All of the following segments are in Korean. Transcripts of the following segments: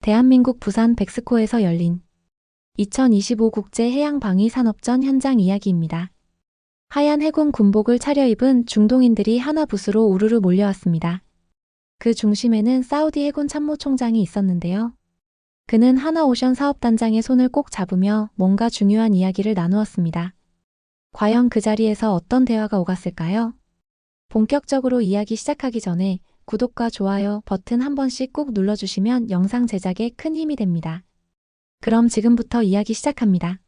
대한민국 부산 백스코에서 열린 2025 국제해양방위산업전 현장 이야기입니다. 하얀 해군 군복을 차려입은 중동인들이 하나 부스로 우르르 몰려왔습니다. 그 중심에는 사우디 해군 참모총장이 있었는데요. 그는 하나오션 사업단장의 손을 꼭 잡으며 뭔가 중요한 이야기를 나누었습니다. 과연 그 자리에서 어떤 대화가 오갔을까요? 본격적으로 이야기 시작하기 전에 구독과 좋아요 버튼 한 번씩 꾹 눌러주시면 영상 제작에 큰 힘이 됩니다. 그럼 지금부터 이야기 시작합니다.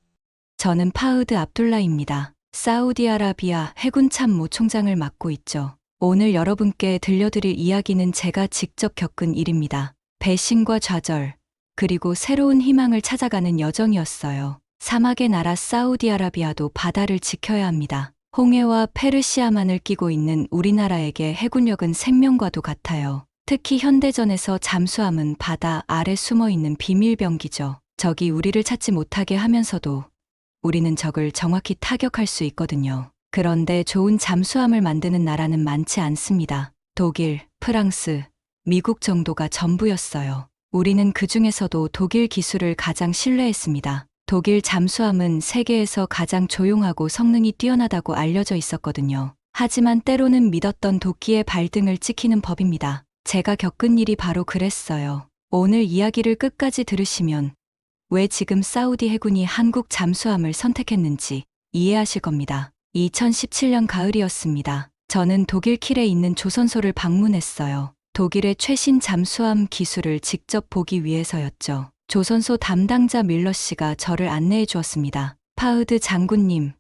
저는 파흐드 압둘라입니다. 사우디아라비아 해군 참모 총장을 맡고 있죠. 오늘 여러분께 들려드릴 이야기는 제가 직접 겪은 일입니다. 배신과 좌절, 그리고 새로운 희망을 찾아가는 여정이었어요. 사막의 나라 사우디아라비아도 바다를 지켜야 합니다. 홍해와 페르시아만을 끼고 있는 우리나라에게 해군력은 생명과도 같아요. 특히 현대전에서 잠수함은 바다 아래 숨어 있는 비밀병기죠. 적이 우리를 찾지 못하게 하면서도 우리는 적을 정확히 타격할 수 있거든요. 그런데 좋은 잠수함을 만드는 나라는 많지 않습니다. 독일, 프랑스, 미국 정도가 전부였어요. 우리는 그 중에서도 독일 기술을 가장 신뢰했습니다. 독일 잠수함은 세계에서 가장 조용하고 성능이 뛰어나다고 알려져 있었거든요. 하지만 때로는 믿었던 도끼의 발등을 찍히는 법입니다. 제가 겪은 일이 바로 그랬어요. 오늘 이야기를 끝까지 들으시면 왜 지금 사우디 해군이 한국 잠수함을 선택했는지 이해하실 겁니다. 2017년 가을이었습니다. 저는 독일 킬에 있는 조선소를 방문했어요. 독일의 최신 잠수함 기술을 직접 보기 위해서였죠. 조선소 담당자 밀러 씨가 저를 안내해 주었습니다. 파흐드 장군님,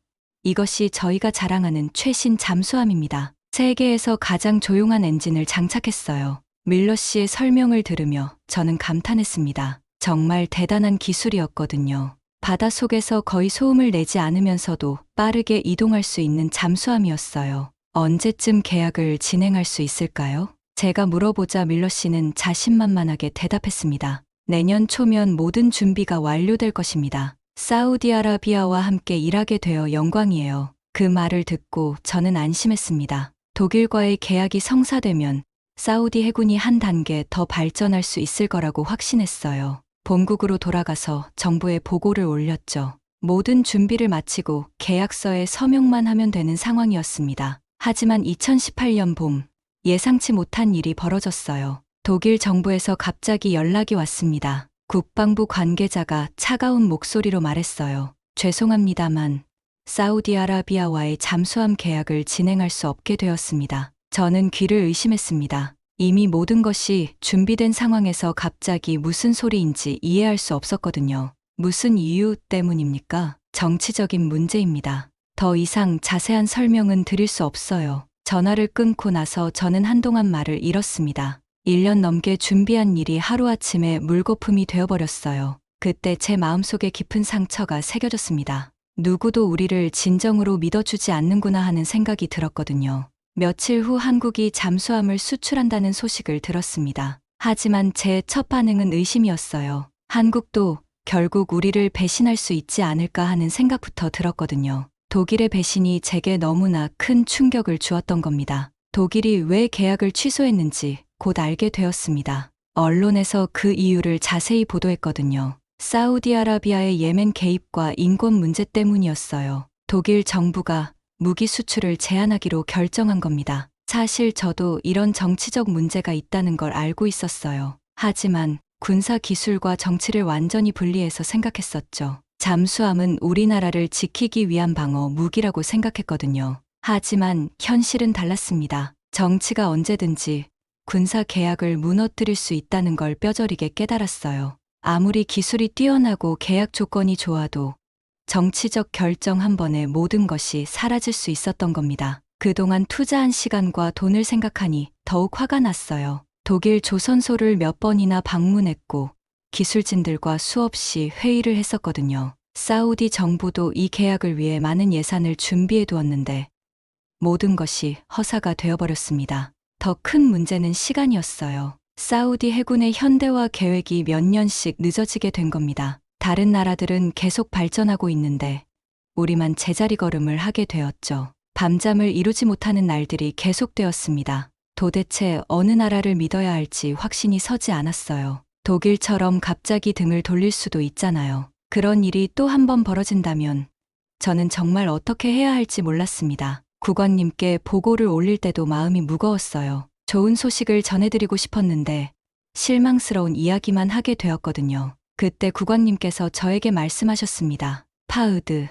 이것이 저희가 자랑하는 최신 잠수함입니다. 세계에서 가장 조용한 엔진을 장착했어요. 밀러 씨의 설명을 들으며 저는 감탄했습니다. 정말 대단한 기술이었거든요. 바닷속에서 거의 소음을 내지 않으면서도 빠르게 이동할 수 있는 잠수함이었어요. 언제쯤 계약을 진행할 수 있을까요? 제가 물어보자 밀러 씨는 자신만만하게 대답했습니다. 내년 초면 모든 준비가 완료될 것입니다. 사우디아라비아와 함께 일하게 되어 영광이에요. 그 말을 듣고 저는 안심했습니다. 독일과의 계약이 성사되면 사우디 해군이 한 단계 더 발전할 수 있을 거라고 확신했어요. 본국으로 돌아가서 정부에 보고를 올렸죠. 모든 준비를 마치고 계약서에 서명만 하면 되는 상황이었습니다. 하지만 2018년 봄, 예상치 못한 일이 벌어졌어요. 독일 정부에서 갑자기 연락이 왔습니다. 국방부 관계자가 차가운 목소리로 말했어요. 죄송합니다만 사우디아라비아와의 잠수함 계약을 진행할 수 없게 되었습니다. 저는 귀를 의심했습니다. 이미 모든 것이 준비된 상황에서 갑자기 무슨 소리인지 이해할 수 없었거든요. 무슨 이유 때문입니까? 정치적인 문제입니다. 더 이상 자세한 설명은 드릴 수 없어요. 전화를 끊고 나서 저는 한동안 말을 잃었습니다. 1년 넘게 준비한 일이 하루아침에 물거품이 되어버렸어요. 그때 제 마음속에 깊은 상처가 새겨졌습니다. 누구도 우리를 진정으로 믿어주지 않는구나 하는 생각이 들었거든요. 며칠 후 한국이 잠수함을 수출한다는 소식을 들었습니다. 하지만 제 첫 반응은 의심이었어요. 한국도 결국 우리를 배신할 수 있지 않을까 하는 생각부터 들었거든요. 독일의 배신이 제게 너무나 큰 충격을 주었던 겁니다. 독일이 왜 계약을 취소했는지 곧 알게 되었습니다. 언론에서 그 이유를 자세히 보도했거든요. 사우디아라비아의 예멘 개입과 인권 문제 때문이었어요. 독일 정부가 무기 수출을 제한하기로 결정한 겁니다. 사실 저도 이런 정치적 문제가 있다는 걸 알고 있었어요. 하지만 군사 기술과 정치를 완전히 분리해서 생각했었죠. 잠수함은 우리나라를 지키기 위한 방어 무기라고 생각했거든요. 하지만 현실은 달랐습니다. 정치가 언제든지 군사 계약을 무너뜨릴 수 있다는 걸 뼈저리게 깨달았어요. 아무리 기술이 뛰어나고 계약 조건이 좋아도 정치적 결정 한 번에 모든 것이 사라질 수 있었던 겁니다. 그동안 투자한 시간과 돈을 생각하니 더욱 화가 났어요. 독일 조선소를 몇 번이나 방문했고 기술진들과 수없이 회의를 했었거든요. 사우디 정부도 이 계약을 위해 많은 예산을 준비해 두었는데 모든 것이 허사가 되어버렸습니다. 더 큰 문제는 시간이었어요. 사우디 해군의 현대화 계획이 몇 년씩 늦어지게 된 겁니다. 다른 나라들은 계속 발전하고 있는데 우리만 제자리 걸음을 하게 되었죠. 밤잠을 이루지 못하는 날들이 계속되었습니다. 도대체 어느 나라를 믿어야 할지 확신이 서지 않았어요. 독일처럼 갑자기 등을 돌릴 수도 있잖아요. 그런 일이 또 한 번 벌어진다면 저는 정말 어떻게 해야 할지 몰랐습니다. 국왕님께 보고를 올릴 때도 마음이 무거웠어요. 좋은 소식을 전해드리고 싶었는데 실망스러운 이야기만 하게 되었거든요. 그때 국왕님께서 저에게 말씀하셨습니다. 파우드,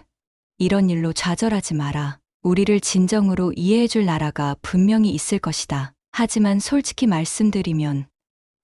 이런 일로 좌절하지 마라. 우리를 진정으로 이해해줄 나라가 분명히 있을 것이다. 하지만 솔직히 말씀드리면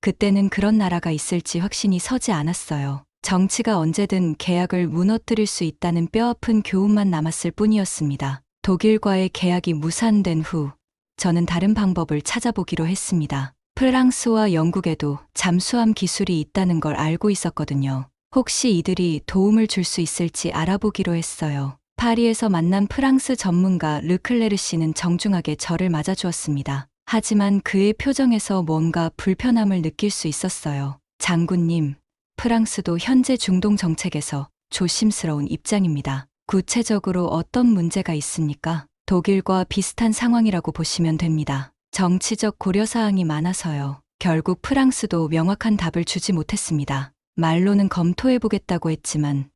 그때는 그런 나라가 있을지 확신이 서지 않았어요. 정치가 언제든 계약을 무너뜨릴 수 있다는 뼈아픈 교훈만 남았을 뿐이었습니다. 독일과의 계약이 무산된 후 저는 다른 방법을 찾아보기로 했습니다. 프랑스와 영국에도 잠수함 기술이 있다는 걸 알고 있었거든요. 혹시 이들이 도움을 줄 수 있을지 알아보기로 했어요. 파리에서 만난 프랑스 전문가 르클레르 씨는 정중하게 저를 맞아주었습니다. 하지만 그의 표정에서 뭔가 불편함을 느낄 수 있었어요. 장군님, 프랑스도 현재 중동 정책에서 조심스러운 입장입니다. 구체적으로 어떤 문제가 있습니까? 독일과 비슷한 상황이라고 보시면 됩니다. 정치적 고려사항이 많아서요. 결국 프랑스도 명확한 답을 주지 못했습니다. 말로는 검토해보겠다고 했지만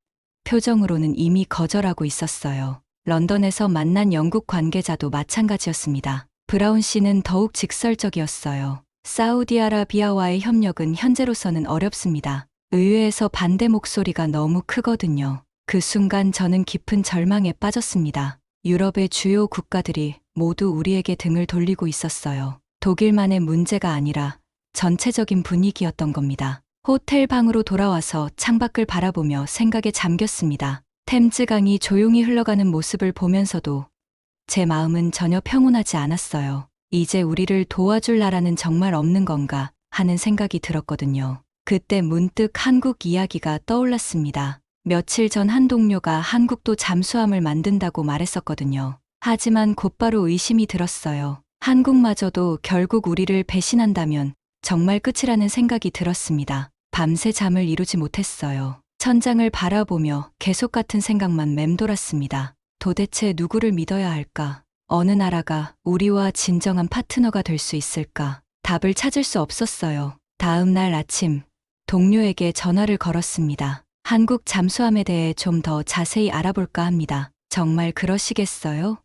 표정으로는 이미 거절하고 있었어요. 런던에서 만난 영국 관계자도 마찬가지였습니다. 브라운 씨는 더욱 직설적이었어요. 사우디아라비아와의 협력은 현재로서는 어렵습니다. 의회에서 반대 목소리가 너무 크거든요. 그 순간 저는 깊은 절망에 빠졌습니다. 유럽의 주요 국가들이 모두 우리에게 등을 돌리고 있었어요. 독일만의 문제가 아니라 전체적인 분위기였던 겁니다. 호텔 방으로 돌아와서 창밖을 바라보며 생각에 잠겼습니다. 템즈강이 조용히 흘러가는 모습을 보면서도 제 마음은 전혀 평온하지 않았어요. 이제 우리를 도와줄 나라는 정말 없는 건가 하는 생각이 들었거든요. 그때 문득 한국 이야기가 떠올랐습니다. 며칠 전 한 동료가 한국도 잠수함을 만든다고 말했었거든요. 하지만 곧바로 의심이 들었어요. 한국마저도 결국 우리를 배신한다면 정말 끝이라는 생각이 들었습니다. 밤새 잠을 이루지 못했어요. 천장을 바라보며 계속 같은 생각만 맴돌았습니다. 도대체 누구를 믿어야 할까? 어느 나라가 우리와 진정한 파트너가 될 수 있을까? 답을 찾을 수 없었어요. 다음 날 아침, 동료에게 전화를 걸었습니다. 한국 잠수함에 대해 좀 더 자세히 알아볼까 합니다. 정말 그러시겠어요?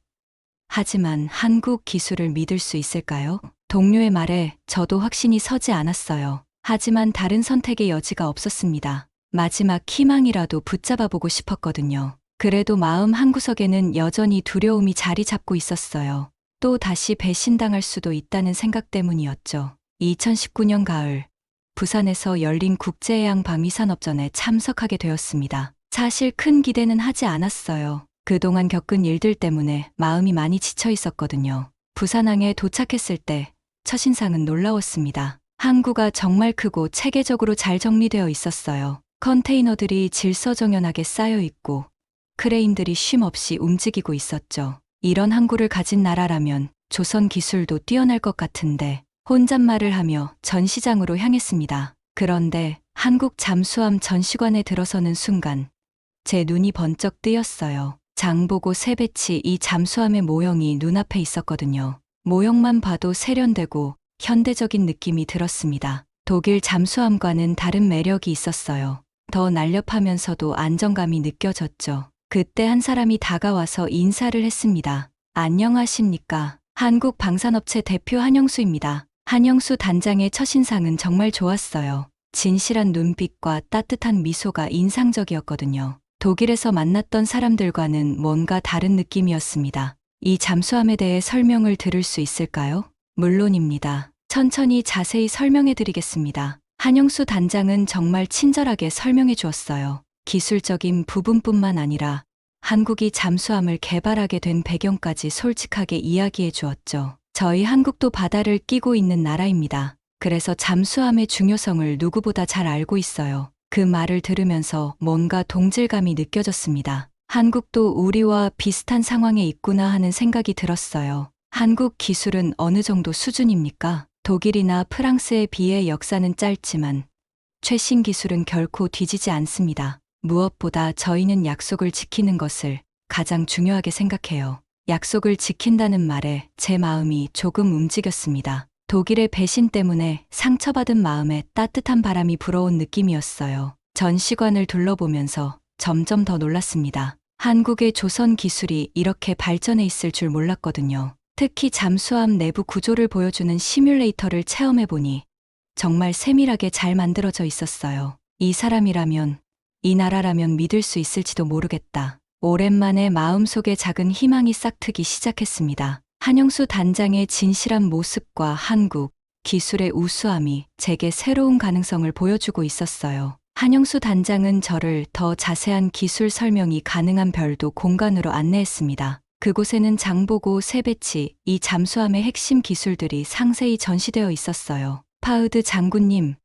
하지만 한국 기술을 믿을 수 있을까요? 동료의 말에 저도 확신이 서지 않았어요. 하지만 다른 선택의 여지가 없었습니다. 마지막 희망이라도 붙잡아보고 싶었거든요. 그래도 마음 한구석에는 여전히 두려움이 자리 잡고 있었어요. 또 다시 배신당할 수도 있다는 생각 때문이었죠. 2019년 가을, 부산에서 열린 국제해양방위산업전에 참석하게 되었습니다. 사실 큰 기대는 하지 않았어요. 그동안 겪은 일들 때문에 마음이 많이 지쳐 있었거든요. 부산항에 도착했을 때 첫인상은 놀라웠습니다. 항구가 정말 크고 체계적으로 잘 정리되어 있었어요. 컨테이너들이 질서정연하게 쌓여 있고 크레인들이 쉼 없이 움직이고 있었죠. 이런 항구를 가진 나라라면 조선 기술도 뛰어날 것 같은데 혼잣말을 하며 전시장으로 향했습니다. 그런데 한국 잠수함 전시관에 들어서는 순간 제 눈이 번쩍 뜨였어요. 장보고 새배치 이 잠수함의 모형이 눈앞에 있었거든요. 모형만 봐도 세련되고 현대적인 느낌이 들었습니다. 독일 잠수함과는 다른 매력이 있었어요. 더 날렵하면서도 안정감이 느껴졌죠. 그때 한 사람이 다가와서 인사를 했습니다. 안녕하십니까? 한국 방산업체 대표 한영수입니다. 한영수 단장의 첫인상은 정말 좋았어요. 진실한 눈빛과 따뜻한 미소가 인상적이었거든요. 독일에서 만났던 사람들과는 뭔가 다른 느낌이었습니다. 이 잠수함에 대해 설명을 들을 수 있을까요? 물론입니다. 천천히 자세히 설명해 드리겠습니다. 한영수 단장은 정말 친절하게 설명해 주었어요. 기술적인 부분뿐만 아니라 한국이 잠수함을 개발하게 된 배경까지 솔직하게 이야기해 주었죠. 저희 한국도 바다를 끼고 있는 나라입니다. 그래서 잠수함의 중요성을 누구보다 잘 알고 있어요. 그 말을 들으면서 뭔가 동질감이 느껴졌습니다. 한국도 우리와 비슷한 상황에 있구나 하는 생각이 들었어요. 한국 기술은 어느 정도 수준입니까? 독일이나 프랑스에 비해 역사는 짧지만 최신 기술은 결코 뒤지지 않습니다. 무엇보다 저희는 약속을 지키는 것을 가장 중요하게 생각해요. 약속을 지킨다는 말에 제 마음이 조금 움직였습니다. 독일의 배신 때문에 상처받은 마음에 따뜻한 바람이 불어온 느낌이었어요. 전시관을 둘러보면서 점점 더 놀랐습니다. 한국의 조선 기술이 이렇게 발전해 있을 줄 몰랐거든요. 특히 잠수함 내부 구조를 보여주는 시뮬레이터를 체험해보니 정말 세밀하게 잘 만들어져 있었어요. 이 사람이라면, 이 나라라면 믿을 수 있을지도 모르겠다. 오랜만에 마음속에 작은 희망이 싹트기 시작했습니다. 한영수 단장의 진실한 모습과 한국 기술의 우수함이 제게 새로운 가능성을 보여주고 있었어요. 한영수 단장은 저를 더 자세한 기술 설명이 가능한 별도 공간으로 안내했습니다. 그곳에는 장보고 세배치, 이 잠수함의 핵심 기술들이 상세히 전시되어 있었어요. 파우드 장군님,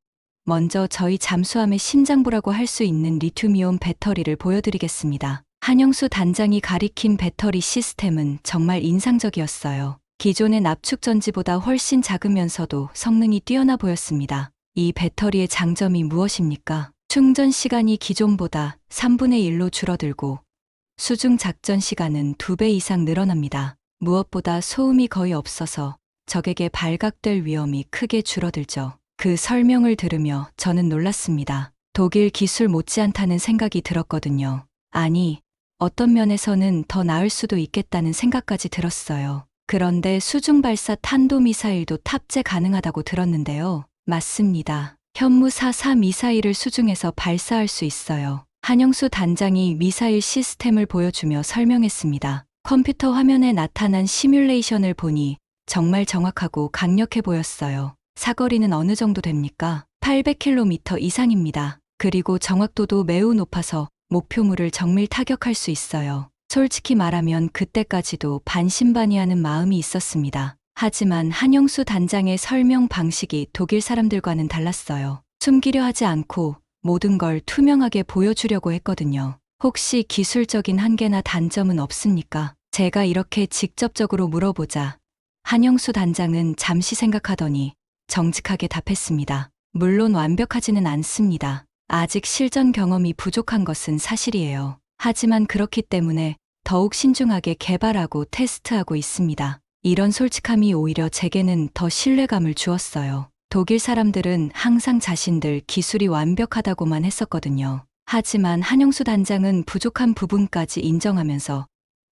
먼저 저희 잠수함의 심장부라고 할 수 있는 리튬이온 배터리를 보여드리겠습니다. 한영수 단장이 가리킨 배터리 시스템은 정말 인상적이었어요. 기존의 납축전지보다 훨씬 작으면서도 성능이 뛰어나 보였습니다. 이 배터리의 장점이 무엇입니까? 충전 시간이 기존보다 3분의 1로 줄어들고 수중 작전 시간은 2배 이상 늘어납니다. 무엇보다 소음이 거의 없어서 적에게 발각될 위험이 크게 줄어들죠. 그 설명을 들으며 저는 놀랐습니다. 독일 기술 못지않다는 생각이 들었거든요. 아니, 어떤 면에서는 더 나을 수도 있겠다는 생각까지 들었어요. 그런데 수중 발사 탄도미사일도 탑재 가능하다고 들었는데요. 맞습니다. 현무44 미사일을 수중에서 발사할 수 있어요. 한영수 단장이 미사일 시스템을 보여주며 설명했습니다. 컴퓨터 화면에 나타난 시뮬레이션을 보니 정말 정확하고 강력해 보였어요. 사거리는 어느 정도 됩니까? 800km 이상입니다. 그리고 정확도도 매우 높아서 목표물을 정밀 타격할 수 있어요. 솔직히 말하면 그때까지도 반신반의하는 마음이 있었습니다. 하지만 한영수 단장의 설명 방식이 독일 사람들과는 달랐어요. 숨기려 하지 않고 모든 걸 투명하게 보여주려고 했거든요. 혹시 기술적인 한계나 단점은 없습니까? 제가 이렇게 직접적으로 물어보자 한영수 단장은 잠시 생각하더니 정직하게 답했습니다. 물론 완벽하지는 않습니다. 아직 실전 경험이 부족한 것은 사실이에요. 하지만 그렇기 때문에 더욱 신중하게 개발하고 테스트하고 있습니다. 이런 솔직함이 오히려 제게는 더 신뢰감을 주었어요. 독일 사람들은 항상 자신들 기술이 완벽하다고만 했었거든요. 하지만 한영수 단장은 부족한 부분까지 인정하면서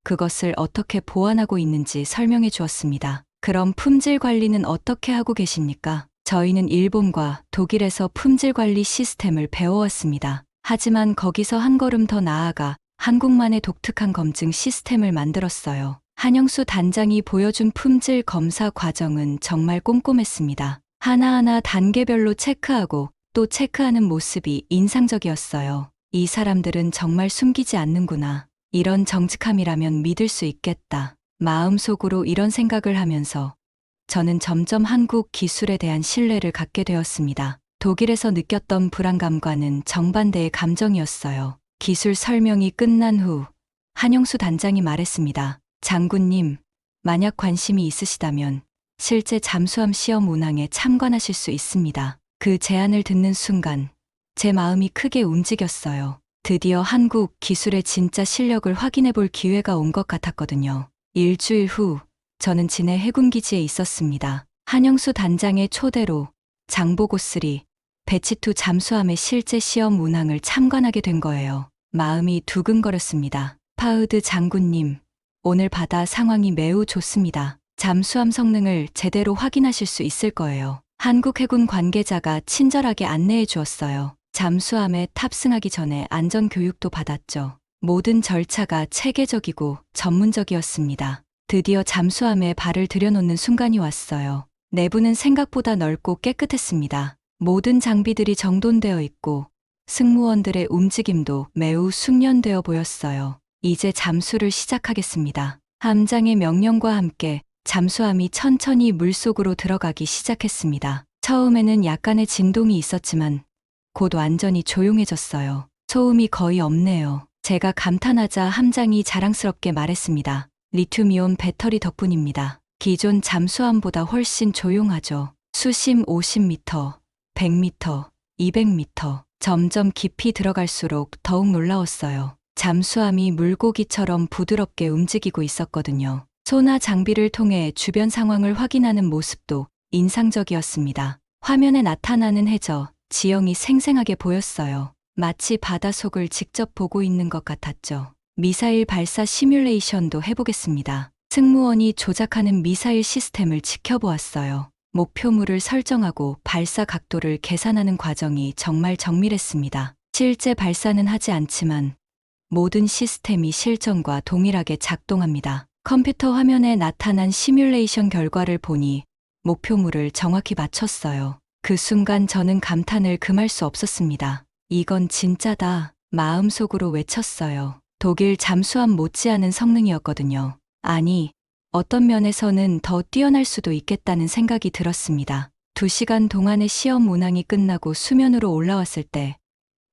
그것을 어떻게 보완하고 있는지 설명해 주었습니다. 그럼 품질 관리는 어떻게 하고 계십니까? 저희는 일본과 독일에서 품질 관리 시스템을 배워왔습니다. 하지만 거기서 한 걸음 더 나아가 한국만의 독특한 검증 시스템을 만들었어요. 한영수 단장이 보여준 품질 검사 과정은 정말 꼼꼼했습니다. 하나하나 단계별로 체크하고 또 체크하는 모습이 인상적이었어요. 이 사람들은 정말 숨기지 않는구나. 이런 정직함이라면 믿을 수 있겠다. 마음속으로 이런 생각을 하면서 저는 점점 한국 기술에 대한 신뢰를 갖게 되었습니다. 독일에서 느꼈던 불안감과는 정반대의 감정이었어요. 기술 설명이 끝난 후 한영수 단장이 말했습니다. 장군님, 만약 관심이 있으시다면 실제 잠수함 시험 운항에 참관하실 수 있습니다. 그 제안을 듣는 순간 제 마음이 크게 움직였어요. 드디어 한국 기술의 진짜 실력을 확인해 볼 기회가 온 것 같았거든요. 일주일 후 저는 진해 해군기지에 있었습니다. 한영수 단장의 초대로 장보고3 배치2 잠수함의 실제 시험 운항을 참관하게 된 거예요. 마음이 두근거렸습니다. 파우드 장군님, 오늘 바다 상황이 매우 좋습니다. 잠수함 성능을 제대로 확인하실 수 있을 거예요. 한국 해군 관계자가 친절하게 안내해 주었어요. 잠수함에 탑승하기 전에 안전 교육도 받았죠. 모든 절차가 체계적이고 전문적이었습니다. 드디어 잠수함에 발을 들여놓는 순간이 왔어요. 내부는 생각보다 넓고 깨끗했습니다. 모든 장비들이 정돈되어 있고 승무원들의 움직임도 매우 숙련되어 보였어요. 이제 잠수를 시작하겠습니다. 함장의 명령과 함께 잠수함이 천천히 물속으로 들어가기 시작했습니다. 처음에는 약간의 진동이 있었지만 곧 완전히 조용해졌어요. 소음이 거의 없네요. 제가 감탄하자 함장이 자랑스럽게 말했습니다. 리튬이온 배터리 덕분입니다. 기존 잠수함보다 훨씬 조용하죠. 수심 50m, 100m, 200m. 점점 깊이 들어갈수록 더욱 놀라웠어요. 잠수함이 물고기처럼 부드럽게 움직이고 있었거든요. 소나 장비를 통해 주변 상황을 확인하는 모습도 인상적이었습니다. 화면에 나타나는 해저, 지형이 생생하게 보였어요. 마치 바닷속을 직접 보고 있는 것 같았죠. 미사일 발사 시뮬레이션도 해보겠습니다. 승무원이 조작하는 미사일 시스템을 지켜보았어요. 목표물을 설정하고 발사 각도를 계산하는 과정이 정말 정밀했습니다. 실제 발사는 하지 않지만 모든 시스템이 실전과 동일하게 작동합니다. 컴퓨터 화면에 나타난 시뮬레이션 결과를 보니 목표물을 정확히 맞췄어요. 그 순간 저는 감탄을 금할 수 없었습니다. 이건 진짜다. 마음속으로 외쳤어요. 독일 잠수함 못지않은 성능이었거든요. 아니, 어떤 면에서는 더 뛰어날 수도 있겠다는 생각이 들었습니다. 2시간 동안의 시험 운항이 끝나고 수면으로 올라왔을 때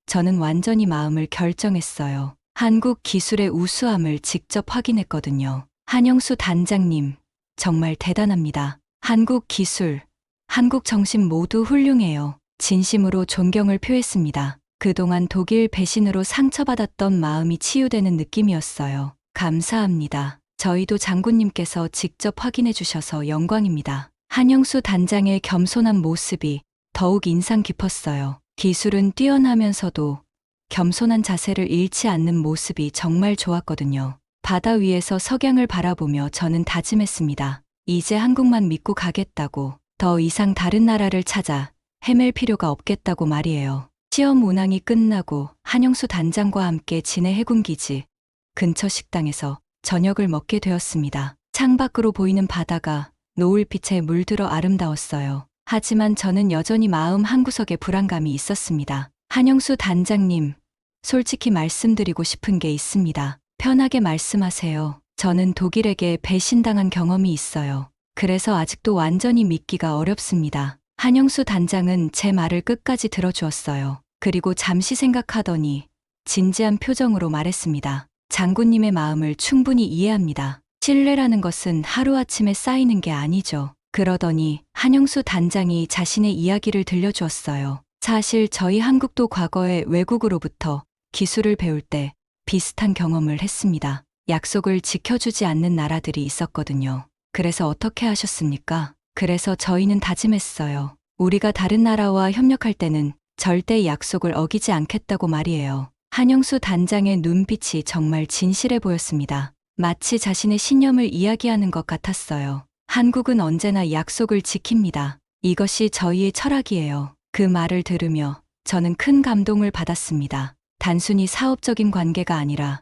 저는 완전히 마음을 결정했어요. 한국 기술의 우수함을 직접 확인했거든요. 한영수 단장님, 정말 대단합니다. 한국 기술, 한국 정신 모두 훌륭해요. 진심으로 존경을 표했습니다. 그동안 독일 배신으로 상처받았던 마음이 치유되는 느낌이었어요. 감사합니다. 저희도 장군님께서 직접 확인해 주셔서 영광입니다. 한영수 단장의 겸손한 모습이 더욱 인상 깊었어요. 기술은 뛰어나면서도 겸손한 자세를 잃지 않는 모습이 정말 좋았거든요. 바다 위에서 석양을 바라보며 저는 다짐했습니다. 이제 한국만 믿고 가겠다고, 더 이상 다른 나라를 찾아 헤맬 필요가 없겠다고 말이에요. 시험 운항이 끝나고 한영수 단장과 함께 진해 해군기지 근처 식당에서 저녁을 먹게 되었습니다. 창밖으로 보이는 바다가 노을빛에 물들어 아름다웠어요. 하지만 저는 여전히 마음 한구석에 불안감이 있었습니다. 한영수 단장님, 솔직히 말씀드리고 싶은 게 있습니다. 편하게 말씀하세요. 저는 독일에게 배신당한 경험이 있어요. 그래서 아직도 완전히 믿기가 어렵습니다. 한영수 단장은 제 말을 끝까지 들어주었어요. 그리고 잠시 생각하더니 진지한 표정으로 말했습니다. 장군님의 마음을 충분히 이해합니다. 신뢰라는 것은 하루아침에 쌓이는 게 아니죠. 그러더니 한영수 단장이 자신의 이야기를 들려주었어요. 사실 저희 한국도 과거에 외국으로부터 기술을 배울 때 비슷한 경험을 했습니다. 약속을 지켜주지 않는 나라들이 있었거든요. 그래서 어떻게 하셨습니까? 그래서 저희는 다짐했어요. 우리가 다른 나라와 협력할 때는 절대 약속을 어기지 않겠다고 말이에요. 한영수 단장의 눈빛이 정말 진실해 보였습니다. 마치 자신의 신념을 이야기하는 것 같았어요. 한국은 언제나 약속을 지킵니다. 이것이 저희의 철학이에요. 그 말을 들으며 저는 큰 감동을 받았습니다. 단순히 사업적인 관계가 아니라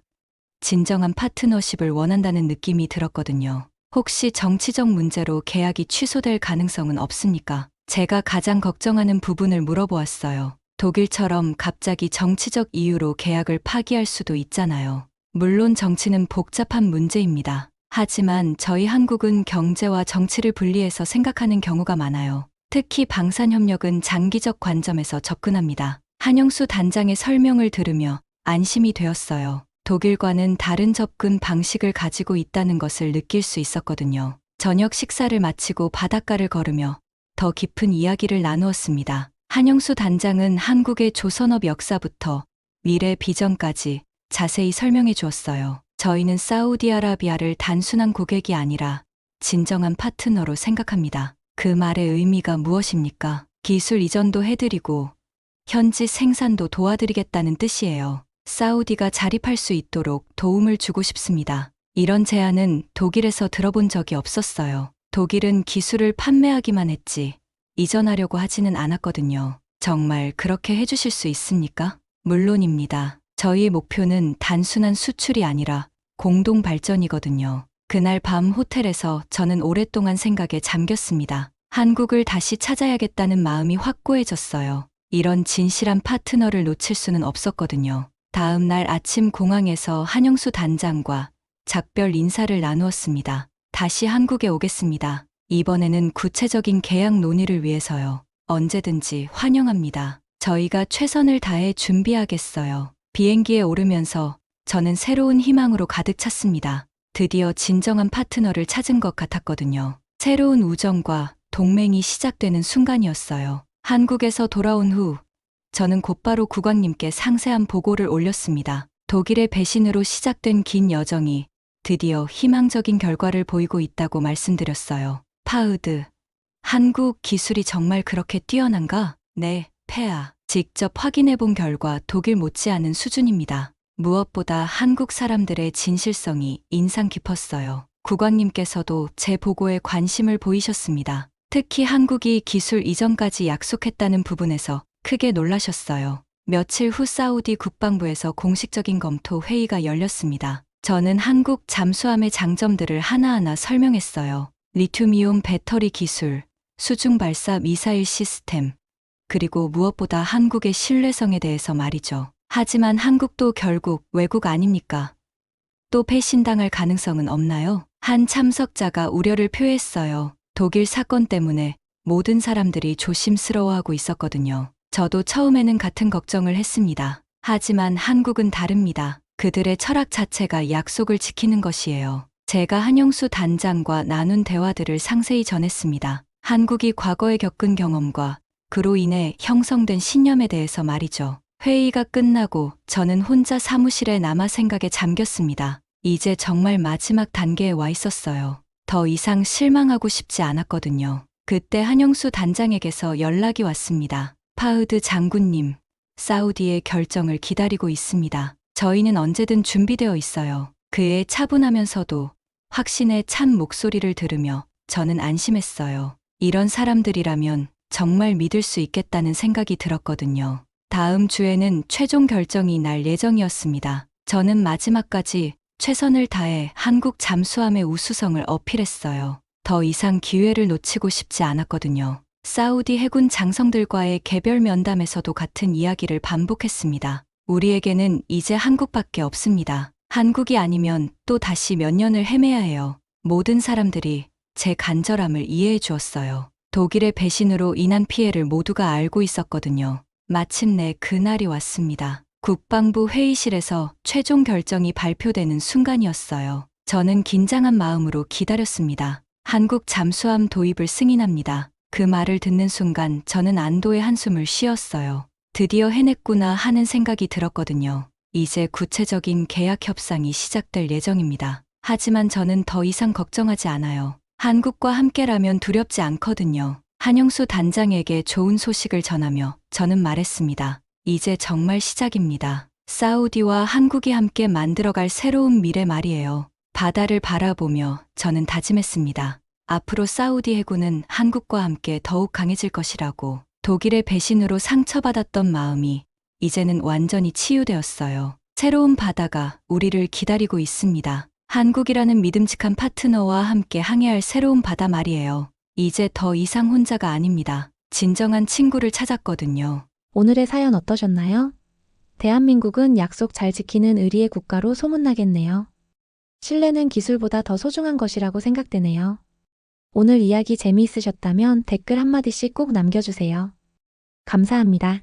진정한 파트너십을 원한다는 느낌이 들었거든요. 혹시 정치적 문제로 계약이 취소될 가능성은 없습니까? 제가 가장 걱정하는 부분을 물어보았어요. 독일처럼 갑자기 정치적 이유로 계약을 파기할 수도 있잖아요. 물론 정치는 복잡한 문제입니다. 하지만 저희 한국은 경제와 정치를 분리해서 생각하는 경우가 많아요. 특히 방산협력은 장기적 관점에서 접근합니다. 한영수 단장의 설명을 들으며 안심이 되었어요. 독일과는 다른 접근 방식을 가지고 있다는 것을 느낄 수 있었거든요. 저녁 식사를 마치고 바닷가를 걸으며 더 깊은 이야기를 나누었습니다. 한영수 단장은 한국의 조선업 역사부터 미래 비전까지 자세히 설명해 주었어요. 저희는 사우디아라비아를 단순한 고객이 아니라 진정한 파트너로 생각합니다. 그 말의 의미가 무엇입니까? 기술 이전도 해드리고 현지 생산도 도와드리겠다는 뜻이에요. 사우디가 자립할 수 있도록 도움을 주고 싶습니다. 이런 제안은 독일에서 들어본 적이 없었어요. 독일은 기술을 판매하기만 했지 이전하려고 하지는 않았거든요. 정말 그렇게 해주실 수 있습니까? 물론입니다. 저희의 목표는 단순한 수출이 아니라 공동 발전이거든요. 그날 밤 호텔에서 저는 오랫동안 생각에 잠겼습니다. 한국을 다시 찾아야겠다는 마음이 확고해졌어요. 이런 진실한 파트너를 놓칠 수는 없었거든요. 다음 날 아침 공항에서 한영수 단장과 작별 인사를 나누었습니다. 다시 한국에 오겠습니다. 이번에는 구체적인 계약 논의를 위해서요. 언제든지 환영합니다. 저희가 최선을 다해 준비하겠어요. 비행기에 오르면서 저는 새로운 희망으로 가득 찼습니다. 드디어 진정한 파트너를 찾은 것 같았거든요. 새로운 우정과 동맹이 시작되는 순간이었어요. 한국에서 돌아온 후 저는 곧바로 국왕님께 상세한 보고를 올렸습니다. 독일의 배신으로 시작된 긴 여정이 드디어 희망적인 결과를 보이고 있다고 말씀드렸어요. 파우드, 한국 기술이 정말 그렇게 뛰어난가? 네, 폐하. 직접 확인해 본 결과 독일 못지않은 수준입니다. 무엇보다 한국 사람들의 진실성이 인상 깊었어요. 국왕님께서도 제 보고에 관심을 보이셨습니다. 특히 한국이 기술 이전까지 약속했다는 부분에서 크게 놀라셨어요. 며칠 후 사우디 국방부에서 공식적인 검토 회의가 열렸습니다. 저는 한국 잠수함의 장점들을 하나하나 설명했어요. 리튬이온 배터리 기술, 수중 발사 미사일 시스템, 그리고 무엇보다 한국의 신뢰성에 대해서 말이죠. 하지만 한국도 결국 외국 아닙니까? 또 배신당할 가능성은 없나요? 한 참석자가 우려를 표했어요. 독일 사건 때문에 모든 사람들이 조심스러워하고 있었거든요. 저도 처음에는 같은 걱정을 했습니다. 하지만 한국은 다릅니다. 그들의 철학 자체가 약속을 지키는 것이에요. 제가 한영수 단장과 나눈 대화들을 상세히 전했습니다. 한국이 과거에 겪은 경험과 그로 인해 형성된 신념에 대해서 말이죠. 회의가 끝나고 저는 혼자 사무실에 남아 생각에 잠겼습니다. 이제 정말 마지막 단계에 와 있었어요. 더 이상 실망하고 싶지 않았거든요. 그때 한영수 단장에게서 연락이 왔습니다. 파흐드 장군님, 사우디의 결정을 기다리고 있습니다. 저희는 언제든 준비되어 있어요. 그의 차분하면서도 확신에 찬 목소리를 들으며 저는 안심했어요. 이런 사람들이라면 정말 믿을 수 있겠다는 생각이 들었거든요. 다음 주에는 최종 결정이 날 예정이었습니다. 저는 마지막까지 최선을 다해 한국 잠수함의 우수성을 어필했어요. 더 이상 기회를 놓치고 싶지 않았거든요. 사우디 해군 장성들과의 개별 면담에서도 같은 이야기를 반복했습니다. 우리에게는 이제 한국밖에 없습니다. 한국이 아니면 또 다시 몇 년을 헤매야 해요. 모든 사람들이 제 간절함을 이해해 주었어요. 독일의 배신으로 인한 피해를 모두가 알고 있었거든요. 마침내 그날이 왔습니다. 국방부 회의실에서 최종 결정이 발표되는 순간이었어요. 저는 긴장한 마음으로 기다렸습니다. 한국 잠수함 도입을 승인합니다. 그 말을 듣는 순간 저는 안도의 한숨을 쉬었어요. 드디어 해냈구나 하는 생각이 들었거든요. 이제 구체적인 계약 협상이 시작될 예정입니다. 하지만 저는 더 이상 걱정하지 않아요. 한국과 함께라면 두렵지 않거든요. 한영수 단장에게 좋은 소식을 전하며 저는 말했습니다. 이제 정말 시작입니다. 사우디와 한국이 함께 만들어갈 새로운 미래 말이에요. 바다를 바라보며 저는 다짐했습니다. 앞으로 사우디 해군은 한국과 함께 더욱 강해질 것이라고. 독일의 배신으로 상처받았던 마음이 이제는 완전히 치유되었어요. 새로운 바다가 우리를 기다리고 있습니다. 한국이라는 믿음직한 파트너와 함께 항해할 새로운 바다 말이에요. 이제 더 이상 혼자가 아닙니다. 진정한 친구를 찾았거든요. 오늘의 사연 어떠셨나요? 대한민국은 약속 잘 지키는 의리의 국가로 소문나겠네요. 신뢰는 기술보다 더 소중한 것이라고 생각되네요. 오늘 이야기 재미있으셨다면 댓글 한마디씩 꼭 남겨주세요. 감사합니다.